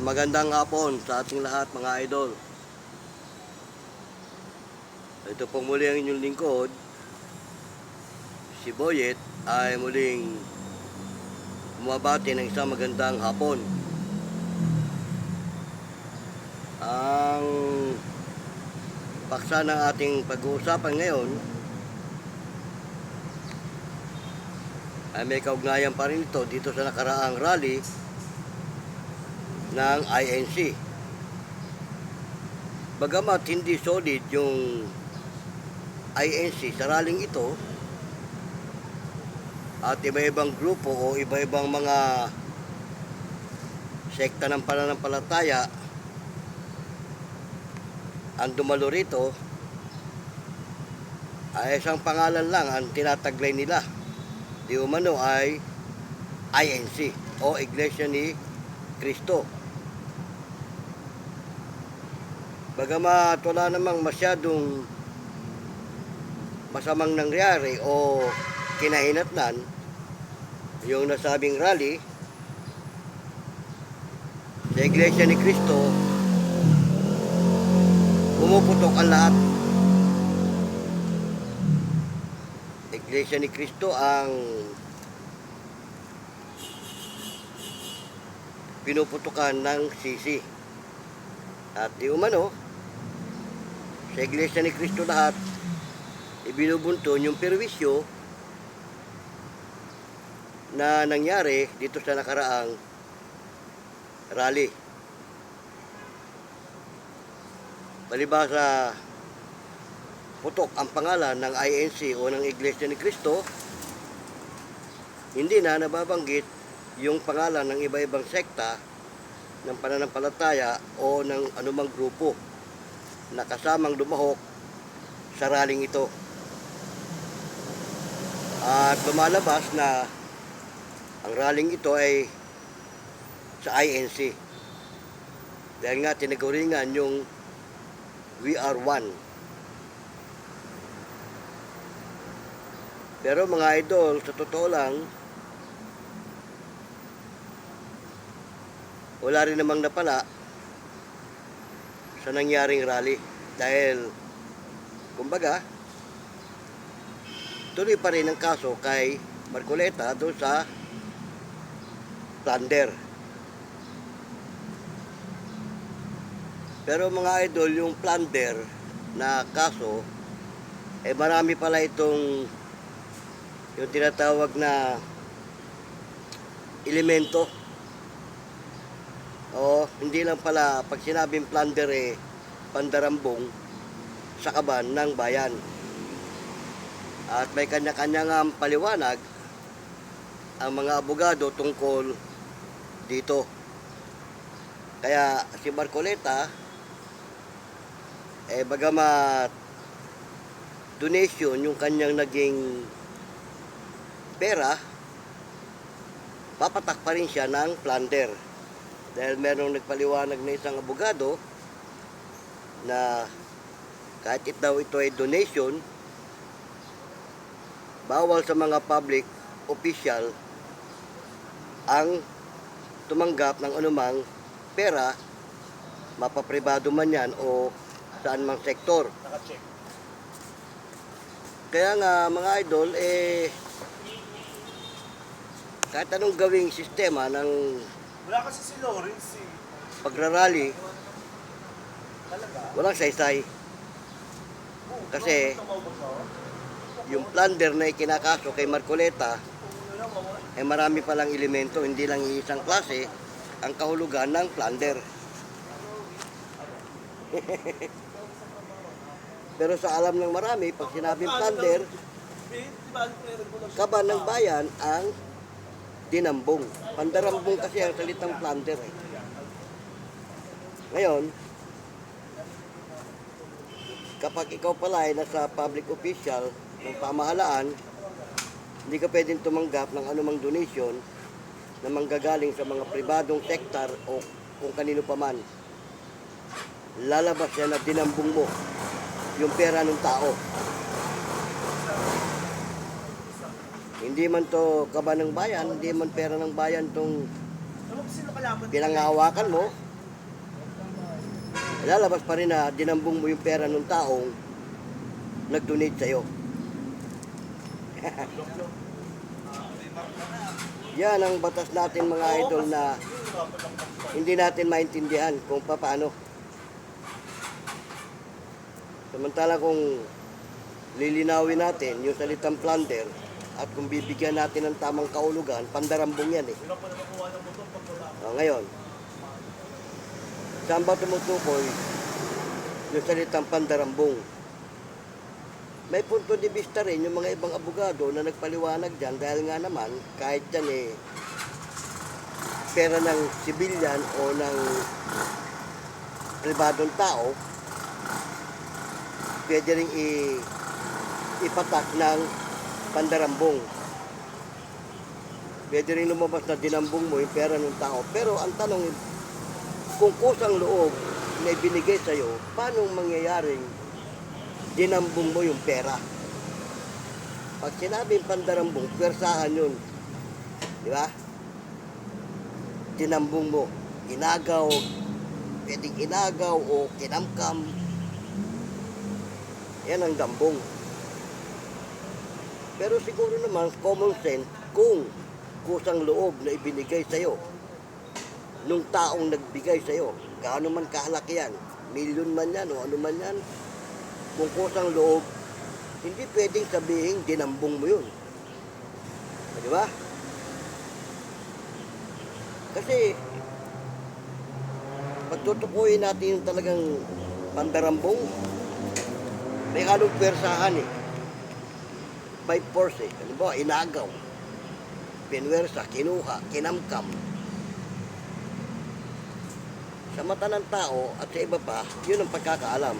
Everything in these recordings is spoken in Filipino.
Magandang hapon sa ating lahat mga idol. Ito pong muli ang inyong lingkod. Si Boyet ay muling bumabati ng isang magandang hapon. Ang paksa ng ating pag-uusapan ngayon ay may kaugnayan pa rin ito dito sa nakaraang rally ng INC. Bagamat hindi solid yung INC sa rallying ito at iba-ibang grupo o iba-ibang mga sekta ng pananampalataya ang dumalo rito, ay isang pangalan lang ang tinataglay nila. Di umano ay INC o Iglesia ni Cristo. Bagamat wala namang masyadong masamang nangyari o kinahinatnan yung nasabing rally sa Iglesia ni Cristo, pumuputok ang lahat. Iglesia ni Cristo ang pinuputukan ng sisi. At di umano sa Iglesia ni Cristo lahat ibinubunton yung perwisyo na nangyari dito sa nakaraang rally. Palibhasa putok ang pangalan ng INC o ng Iglesia ni Cristo, hindi na nababanggit yung pangalan ng iba-ibang sekta ng pananampalataya o ng anumang grupo na kasamang lumahok sa rallying ito. At lumalabas na ang rallying ito ay sa INC. Dahil nga tinagaringan yung We Are One. Pero mga idol, sa totoo lang, wala rin namang napala sa nangyaring rally. Dahil, kumbaga, tuloy pa rin ang kaso kay Marcoleta doon sa plunder. Pero mga idol, yung plunder na kaso, marami pala itong yung tinatawag na elemento. O hindi lang pala pag sinabing plunder pandarambong sa kaban ng bayan. At may kanya-kanyang paliwanag ang mga abogado tungkol dito. Kaya si Marcoleta, bagamat donation yung kanyang naging pera, papatak pa rin siya ng plunder. Dahil merong nagpaliwanag na isang abogado na kahit ito ay donation, bawal sa mga public official ang tumanggap ng anumang pera, mapapribado man yan o saan mang sektor. Kaya nga mga idol, kahit anong gawing sistema ng wala kasi si Lawrence pagrarally, walang saysay. Kasi yung plunder na ikinakaso kay Marcoleta marami palang elemento, hindi lang isang klase ang kahulugan ng plunder. Pero sa alam ng marami, pag sinabing plunder, kaban ng bayan ang dinambong. Pandarambong kasi ang salitang plunder. Ngayon, kapag ikaw pala ay nasa public official ng pamahalaan, hindi ka pwedeng tumanggap ng anumang donation na manggagaling sa mga pribadong sektor o kung kanino pa man. Lalabas yan na dinambong mo yung pera ng tao. Hindi man to kaban ng bayan, hindi man pera ng bayan tong pinangahawakan mo, lalabas pa rin na dinambong mo yung pera ng taong nag-donate sa'yo. Yan ang batas natin mga idol na hindi natin maintindihan kung paano. Samantala kung lilinawin natin yung salitang plunder at kung bibigyan natin ng tamang kaulugan, pandarambong yan eh. Ngayon, saan ba tumutukoy yung salitang pandarambong? May punto de vista rin yung mga ibang abogado na nagpaliwanag dyan dahil nga naman kahit yan eh pera ng sibilyan o ng pribadong tao, pwede rin ipatak ng pandarambong. Pwede rin lumabas na dinambong mo yung pera ng tao. Pero ang tanong, kung kusang loob na ibinigay sa'yo, paano mangyayaring dinambong mo yung pera? Pag sinabing pandarambong, pwersahan yun. Di ba? Dinambong mo. Inagaw, pwedeng inagaw o kinamkam. Yan ang dambong. Pero siguro naman, common sense, kung kusang loob na ibinigay sa'yo, nung taong nagbigay sa'yo, gaano man kahalaki yan, milyon man yan o ano man yan, kung kusang loob, hindi pwedeng sabihin dinambong mo yun. Di ba? Kasi, pagtutukuyin natin yung talagang pandarambong, may halong pwersahan eh. By force eh. Ano ba? Inagaw. Pinwersa, kinuha, kinamkam. Sa mata ng tao at sa iba pa, yun ang pagkakaalam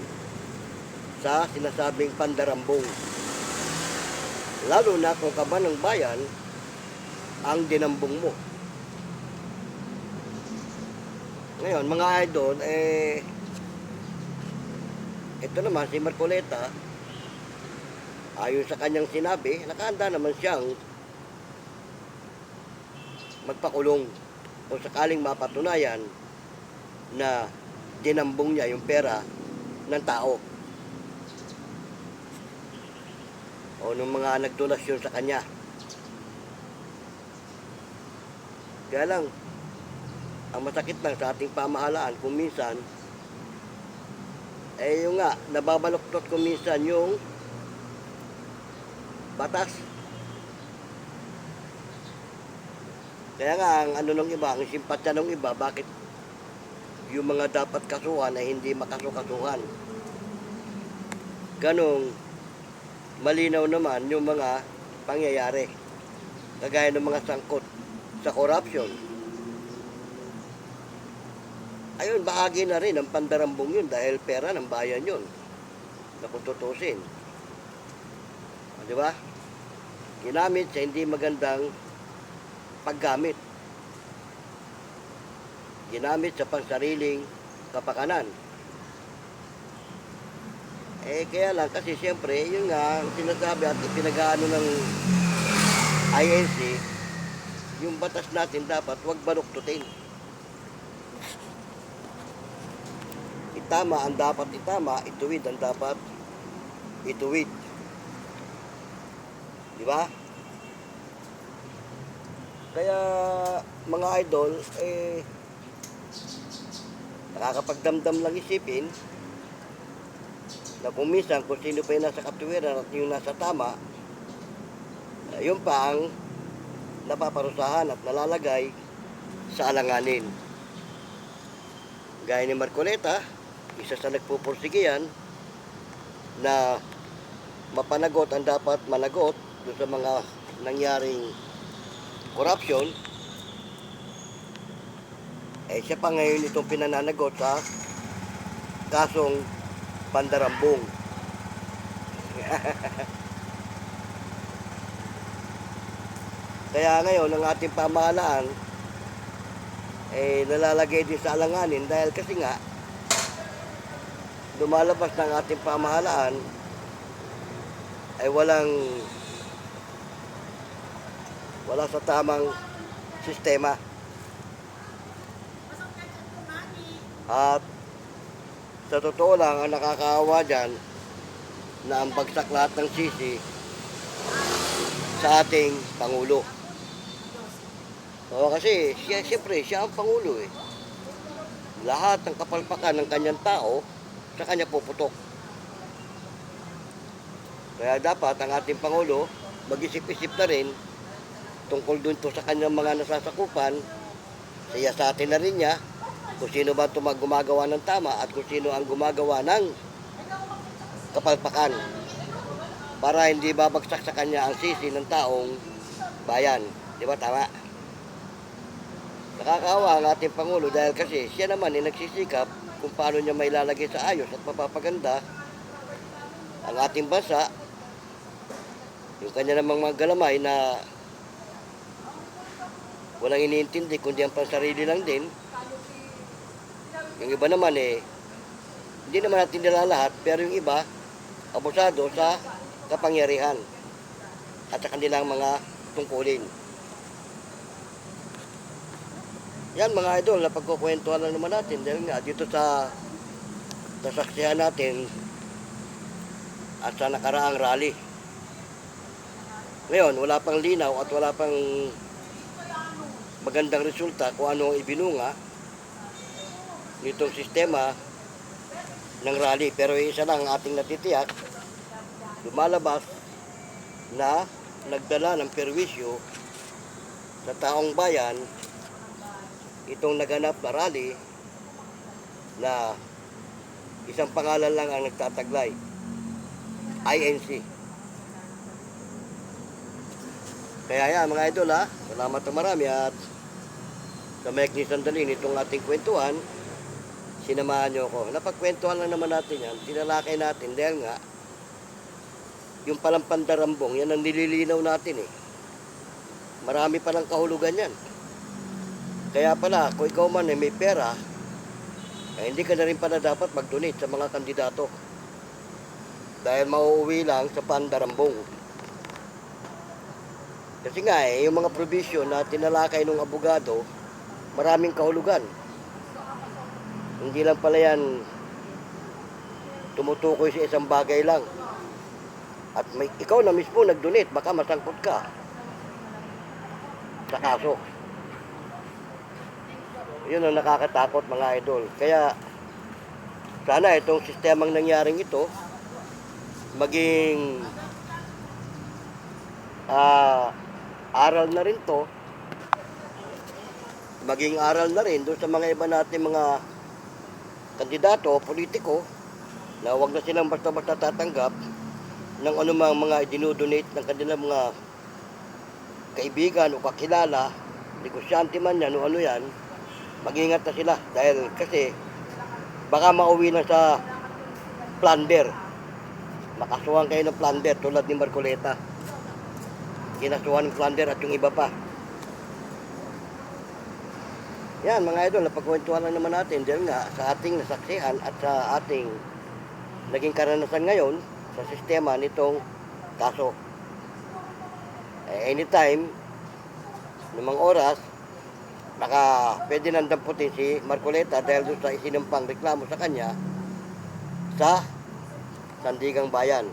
sa sinasabing pandarambong. Lalo na kung kaban ng bayan ang dinambong mo. Ngayon, mga idol, ito naman si Marcoleta, ayon sa kanyang sinabi, nakahanda naman siyang magpakulong kung sakaling mapatunayan na dinambong niya yung pera ng tao o ng mga nagdonasyon sa kanya. Kaya lang, ang masakit lang sa ating pamahalaan kung minsan yung nga, nababaloktot kung minsan yung batas. Kaya nga, ang ano ng iba, ang simpatya ng iba, bakit yung mga dapat kasuhan ay hindi makasukasuhan. Ganong malinaw naman yung mga pangyayari. Kagaya ng mga sangkot sa corruption. Ayun, bahagi na rin ang pandarambong yun dahil pera ng bayan yun na kung tutusin. Di ba? Ginamit sa hindi magandang paggamit. Ginamit sa pansariling kapakanan. Kaya lang kasi siyempre, yun nga, ang sinasabi at ipinag-aano ng INC, yung batas natin dapat huwag baluktutin. Itama ang dapat itama, ituwid ang dapat ituwid. Di ba? Kaya mga idol, nakakapagdamdam lang isipin na kung minsan kung sino pa yung nasa katuwiran at yung nasa tama, yun pa ang napaparusahan at nalalagay sa alanganin. Gaya ni Marcoleta, isa sa nagpupursige yan na mapanagot ang dapat managot doon sa mga nangyaring corruption. Siya pa ngayon itong pinananagot sa kasong pandarambong. Kaya ngayon ang ating pamahalaan nalalagay din sa alanganin dahil kasi nga lumalabas ng ating pamahalaan ay wala sa tamang sistema. At Sa totoo lang, ang nakakaawa dyan, na ang bagsak lahat ng sisi sa ating Pangulo. Oo, kasi siyempre, siya ang Pangulo eh. Lahat ng kapalpakan ng kanyang tao, sa kanya puputok. Kaya dapat ang ating Pangulo, mag-isip-isip na rin tungkol dun to sa kanyang mga nasasakupan, siyasatin na rin niya kung sino ba ito gumagawa ng tama at kung sino ang gumagawa ng kapalpakan para hindi babagsak sa kanya ang sisi ng taong bayan. Di ba tama? Nakakaawa ang ating Pangulo dahil kasi siya naman ay nagsisikap kung paano niya mailalagay sa ayos at mapapaganda ang ating bansa. Yung kanya namang mga galamay na walang iniintindi kundi ang pansarili lang din. Yung iba naman hindi naman natin nila lahat, pero yung iba, abusado sa kapangyarihan at sa kanilang mga tungkulin. Yan mga idol, napagkukwentuhan lang naman natin dahil nga dito sa nasaksihan natin at sa nakaraang rally. Ngayon, wala pang linaw at wala pang magandang resulta kung ano ang ibinunga nitong sistema ng rally. Pero isa lang ang ating natitiyak, lumalabas na nagdala ng perwisyo sa taong bayan itong naganap na rally na isang pangalan lang ang nagtataglay, INC. Kaya yan mga idol salamat na marami at sa maikli sandali nitong ating kwentuhan, sinamahan nyo ako. Napagkwentuhan lang naman natin yan, tinalakay natin dahil nga yung palang pandarambong, yan ang nililinaw natin Marami palang kahulugan yan. Kaya pala, kung ikaw man may pera, hindi ka na rin pala dapat mag-donate sa mga kandidato. Dahil mauuwi lang sa pandarambong. Kasi nga yung mga provision na tinalakay ng abogado, maraming kahulugan. Hindi lang pala yan tumutukoy sa isang bagay lang. At ikaw na mismo nag-donate, baka masangkot ka sa kaso. Yun ang nakakatakot mga idol. Kaya sana itong sistemang nangyaring ito maging aral na rin to, maging aral na rin doon sa mga iba natin mga kandidato, politiko, na huwag na silang basta-basta tatanggap ng anumang mga dinudonate ng kanilang mga kaibigan o kakilala, negosyante man yan o ano yan. Mag-ingat na sila dahil kasi baka mauwi na sa plunder. Makasuhan kayo ng plunder tulad ni Marcoleta. Kinasuhan ng plunder at yung iba pa. Yan mga idol, napagkwentuhan lang naman natin dahil nga sa ating nasaksihan at sa ating naging karanasan ngayon sa sistema nitong kaso. Anytime, namang oras, pwede nang damputin si Marcoleta dahil doon sa isinampang reklamo sa kanya sa Sandigang Bayan.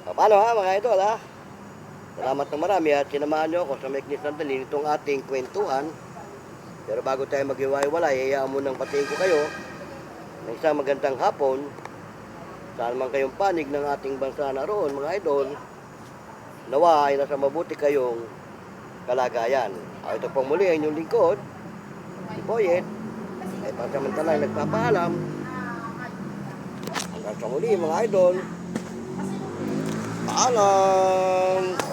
Paano mga idol Salamat ng marami at sinamahan nyo ako sa maikli sandali nitong ating kwentuhan. Pero bago tayo maghiwa-hiwalay, hayaan mo nang patiin ko kayo ng isang magandang hapon. Saan man kayong panig ng ating bansa naroon mga idol, nawa ay nasa mabuti kayong kalagayan. Ito pong muli ang inyong lingkod, si Boyet, ay pansamantalang nagpapaalam. Hanggang sa muli mga idol, paalam!